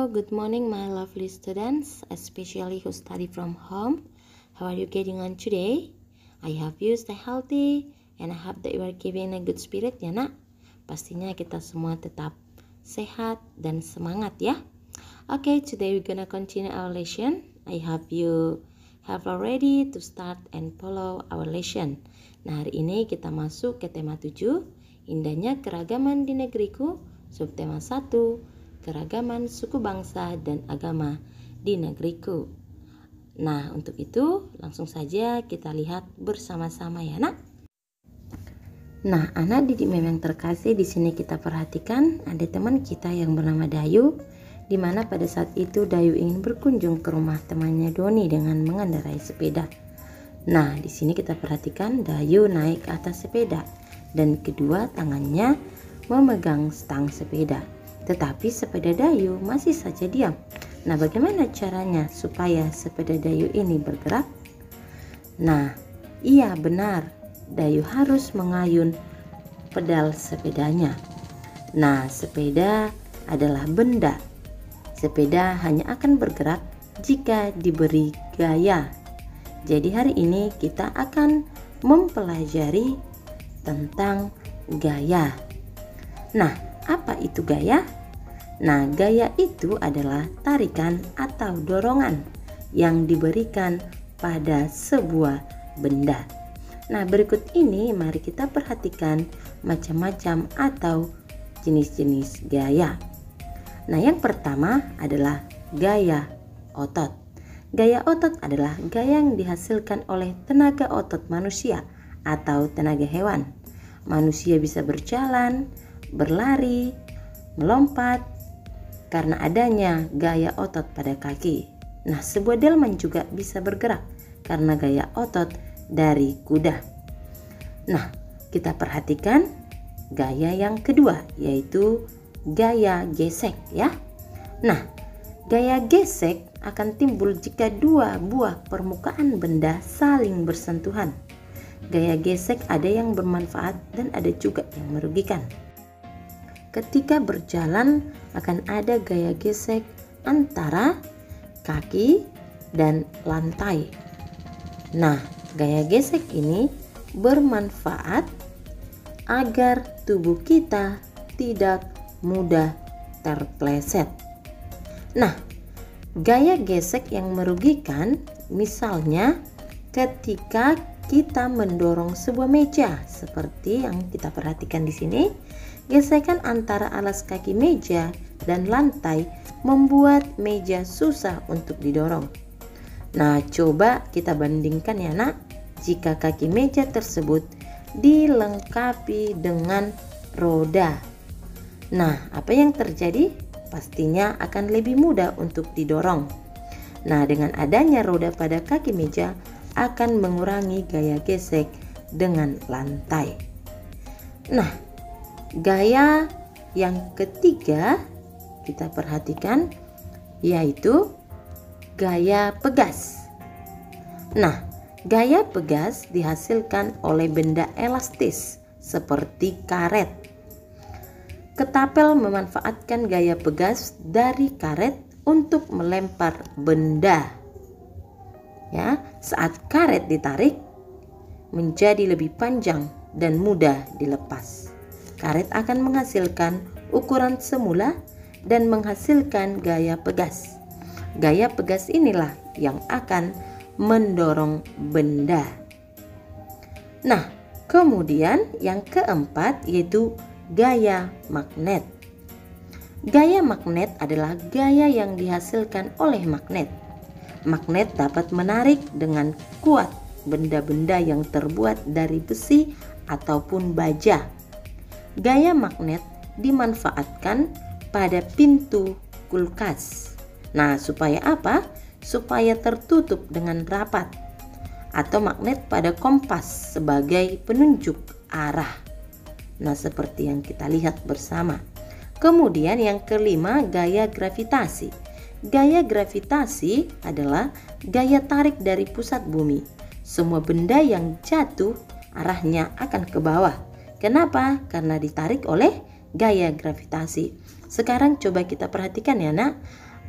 good morning my lovely students, especially who study from home. How are you getting on today? I hope you stay healthy and I hope that you are keeping a good spirit ya nak. Pastinya kita semua tetap sehat dan semangat ya. Okay, today we're gonna continue our lesson. I hope you have already to start and follow our lesson. Nah, hari ini kita masuk ke tema 7, indahnya keragaman di negeriku, subtema 1, keragaman suku bangsa dan agama di negeriku. Nah, untuk itu langsung saja kita lihat bersama-sama ya nak. Nah, anak didik memang terkasih, di sini kita perhatikan ada teman kita yang bernama Dayu, di mana pada saat itu Dayu ingin berkunjung ke rumah temannya Doni dengan mengendarai sepeda. Nah, di sini kita perhatikan Dayu naik ke atas sepeda dan kedua tangannya memegang stang sepeda. Tetapi sepeda Dayu masih saja diam. Nah, bagaimana caranya supaya sepeda Dayu ini bergerak? Nah, iya benar, Dayu harus mengayun pedal sepedanya. Nah, sepeda adalah benda. Sepeda hanya akan bergerak jika diberi gaya. Jadi hari ini kita akan mempelajari tentang gaya. Nah, apa itu gaya? Nah, gaya itu adalah tarikan atau dorongan yang diberikan pada sebuah benda. Nah, berikut ini mari kita perhatikan macam-macam atau jenis-jenis gaya. Nah, yang pertama adalah gaya otot. Gaya otot adalah gaya yang dihasilkan oleh tenaga otot manusia atau tenaga hewan. Manusia bisa berjalan, berlari, melompat karena adanya gaya otot pada kaki. Nah, sebuah delman juga bisa bergerak karena gaya otot dari kuda. Nah, kita perhatikan gaya yang kedua, yaitu gaya gesek ya. Nah, gaya gesek akan timbul jika dua buah permukaan benda saling bersentuhan. Gaya gesek ada yang bermanfaat dan ada juga yang merugikan. Ketika berjalan akan ada gaya gesek antara kaki dan lantai. Nah, gaya gesek ini bermanfaat agar tubuh kita tidak mudah terpleset. Nah, gaya gesek yang merugikan misalnya ketika kita mendorong sebuah meja seperti yang kita perhatikan di sini. Gesekan antara alas kaki meja dan lantai membuat meja susah untuk didorong. Nah, coba kita bandingkan ya nak, jika kaki meja tersebut dilengkapi dengan roda. Nah, apa yang terjadi? Pastinya akan lebih mudah untuk didorong. Nah, dengan adanya roda pada kaki meja akan mengurangi gaya gesek dengan lantai. Nah, gaya yang ketiga kita perhatikan yaitu gaya pegas. Nah, gaya pegas dihasilkan oleh benda elastis seperti karet. Ketapel memanfaatkan gaya pegas dari karet untuk melempar benda. Ya, saat karet ditarik menjadi lebih panjang dan mudah dilepas. Karet akan menghasilkan ukuran semula dan menghasilkan gaya pegas. Gaya pegas inilah yang akan mendorong benda. Nah, kemudian yang keempat yaitu gaya magnet. Gaya magnet adalah gaya yang dihasilkan oleh magnet. Magnet dapat menarik dengan kuat benda-benda yang terbuat dari besi ataupun baja. Gaya magnet dimanfaatkan pada pintu kulkas. Nah, supaya apa? Supaya tertutup dengan rapat. Atau magnet pada kompas sebagai penunjuk arah. Nah, seperti yang kita lihat bersama. Kemudian yang kelima, gaya gravitasi. Gaya gravitasi adalah gaya tarik dari pusat bumi. Semua benda yang jatuh arahnya akan ke bawah. Kenapa? Karena ditarik oleh gaya gravitasi. Sekarang coba kita perhatikan ya nak,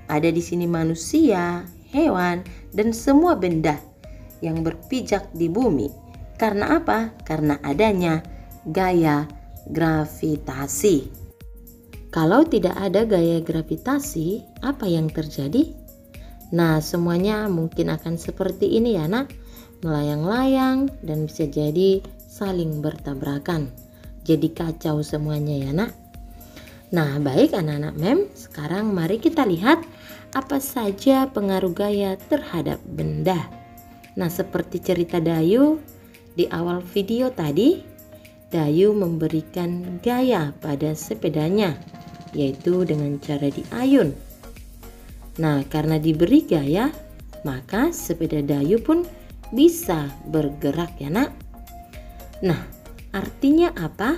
Ada di sini manusia, hewan, dan semua benda yang berpijak di bumi. Karena apa? Karena adanya gaya gravitasi. Kalau tidak ada gaya gravitasi, apa yang terjadi? Nah, semuanya mungkin akan seperti ini ya nak, melayang-layang dan bisa jadi saling bertabrakan. Jadi kacau semuanya ya nak. Nah, baik anak-anak mem, sekarang mari kita lihat apa saja pengaruh gaya terhadap benda. Nah, seperti cerita Dayu di awal video tadi, Dayu memberikan gaya pada sepedanya, yaitu dengan cara diayun. Nah, karena diberi gaya, maka sepeda Dayu pun bisa bergerak ya nak. Nah, artinya apa?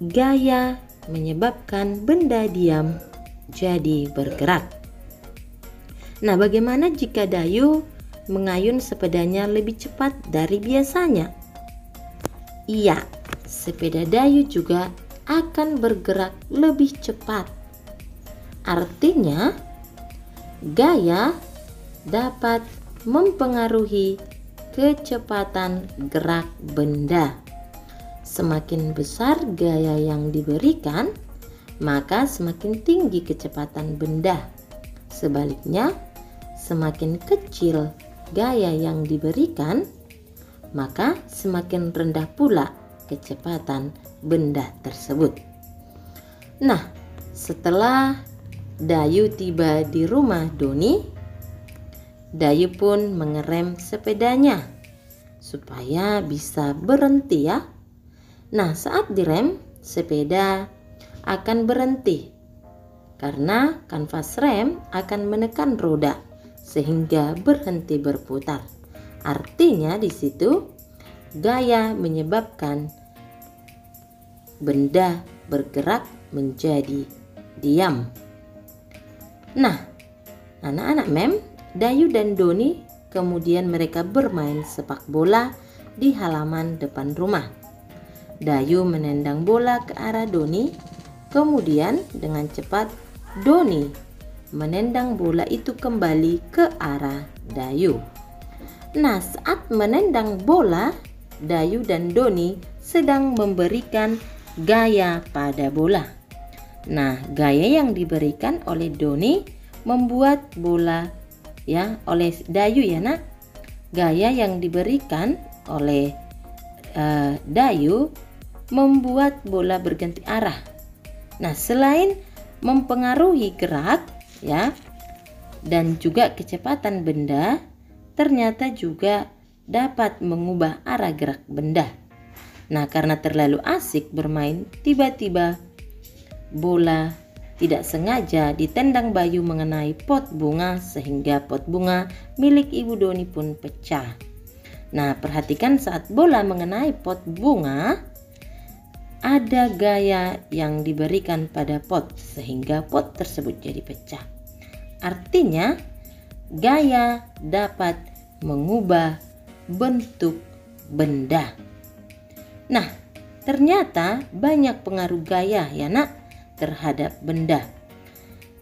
Gaya menyebabkan benda diam jadi bergerak. Nah, bagaimana jika Dayu mengayun sepedanya lebih cepat dari biasanya? Iya, sepeda Dayu juga akan bergerak lebih cepat. Artinya, gaya dapat mempengaruhi kecepatan gerak benda. Semakin besar gaya yang diberikan, maka semakin tinggi kecepatan benda. Sebaliknya, semakin kecil gaya yang diberikan, maka semakin rendah pula kecepatan benda tersebut. Nah, setelah Dayu tiba di rumah Doni, Dayu pun mengerem sepedanya supaya bisa berhenti ya. Nah, saat direm, sepeda akan berhenti karena kanvas rem akan menekan roda sehingga berhenti berputar. Artinya di situ gaya menyebabkan benda bergerak menjadi diam. Nah, anak-anak mem, Dayu dan Doni kemudian mereka bermain sepak bola di halaman depan rumah. Dayu menendang bola ke arah Doni, kemudian dengan cepat Doni menendang bola itu kembali ke arah Dayu. Nah, saat menendang bola, Dayu dan Doni sedang memberikan gaya pada bola. Nah, gaya yang diberikan oleh Doni membuat bola ya oleh Dayu ya nak. Gaya yang diberikan oleh Dayu membuat bola berganti arah. Nah, selain mempengaruhi gerak ya dan juga kecepatan benda, ternyata juga dapat mengubah arah gerak benda. Nah, karena terlalu asik bermain, tiba-tiba bola tidak sengaja ditendang Bayu mengenai pot bunga sehingga pot bunga milik Ibu Doni pun pecah. Nah, perhatikan saat bola mengenai pot bunga, ada gaya yang diberikan pada pot sehingga pot tersebut jadi pecah. Artinya, gaya dapat mengubah bentuk benda. Nah, ternyata banyak pengaruh gaya ya nak terhadap benda.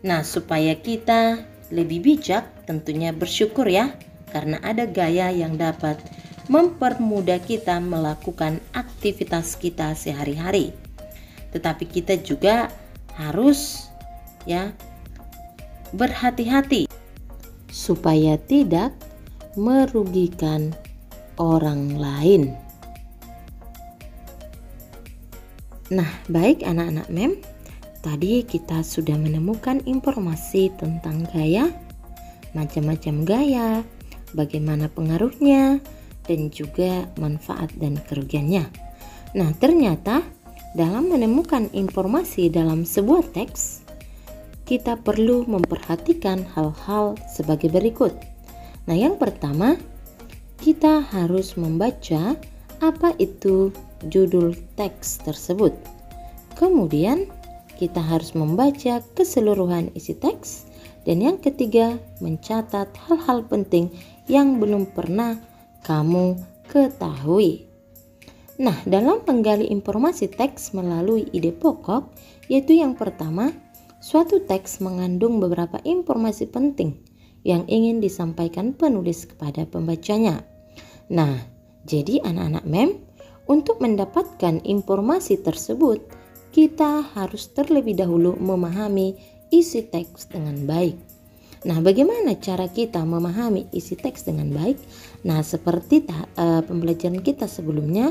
Nah, supaya kita lebih bijak, tentunya bersyukur ya, karena ada gaya yang dapat mempermudah kita melakukan aktivitas kita sehari-hari. Tetapi kita juga harus ya berhati-hati supaya tidak merugikan orang lain. Nah, baik anak-anak mem, tadi kita sudah menemukan informasi tentang gaya, macam-macam gaya, bagaimana pengaruhnya, dan juga manfaat dan kerugiannya. Nah, ternyata dalam menemukan informasi dalam sebuah teks, kita perlu memperhatikan hal-hal sebagai berikut. Nah, yang pertama, kita harus membaca apa itu judul teks tersebut. Kemudian, kita harus membaca keseluruhan isi teks. Dan yang ketiga, mencatat hal-hal penting yang belum pernah kamu ketahui. Nah, dalam menggali informasi teks melalui ide pokok, yaitu yang pertama, Suatu teks mengandung beberapa informasi penting yang ingin disampaikan penulis kepada pembacanya. Nah, jadi anak-anak mem, untuk mendapatkan informasi tersebut, kita harus terlebih dahulu memahami isi teks dengan baik. Nah, bagaimana cara kita memahami isi teks dengan baik? Nah, seperti pembelajaran kita sebelumnya,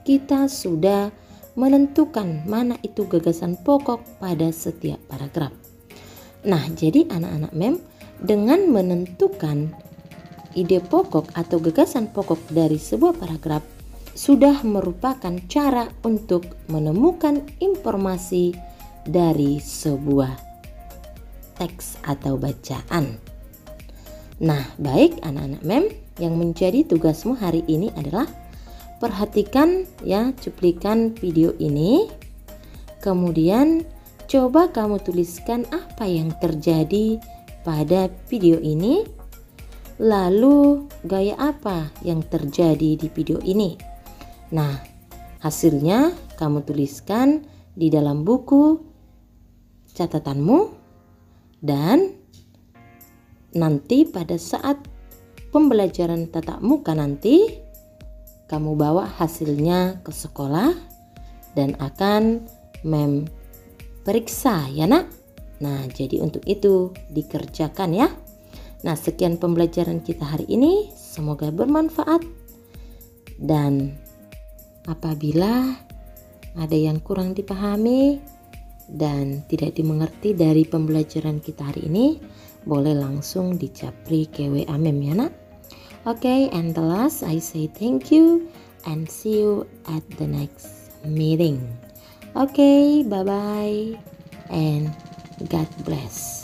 kita sudah menentukan mana itu gagasan pokok pada setiap paragraf. Nah, jadi anak-anak mem, dengan menentukan ide pokok atau gagasan pokok dari sebuah paragraf sudah merupakan cara untuk menemukan informasi dari sebuah teks atau bacaan. Nah, baik anak-anak mem, yang menjadi tugasmu hari ini adalah perhatikan ya cuplikan video ini. Kemudian coba kamu tuliskan apa yang terjadi pada video ini. Lalu gaya apa yang terjadi di video ini. Nah, hasilnya kamu tuliskan di dalam buku catatanmu. Dan nanti pada saat pembelajaran tatap muka nanti, kamu bawa hasilnya ke sekolah dan akan mem periksa ya nak. Nah, jadi untuk itu dikerjakan ya. Nah, sekian pembelajaran kita hari ini, semoga bermanfaat. Dan apabila ada yang kurang dipahami dan tidak dimengerti dari pembelajaran kita hari ini, boleh langsung dicapri ke WA mem ya nak. Okay, and the last I say thank you and see you at the next meeting. Okay, bye bye and God bless.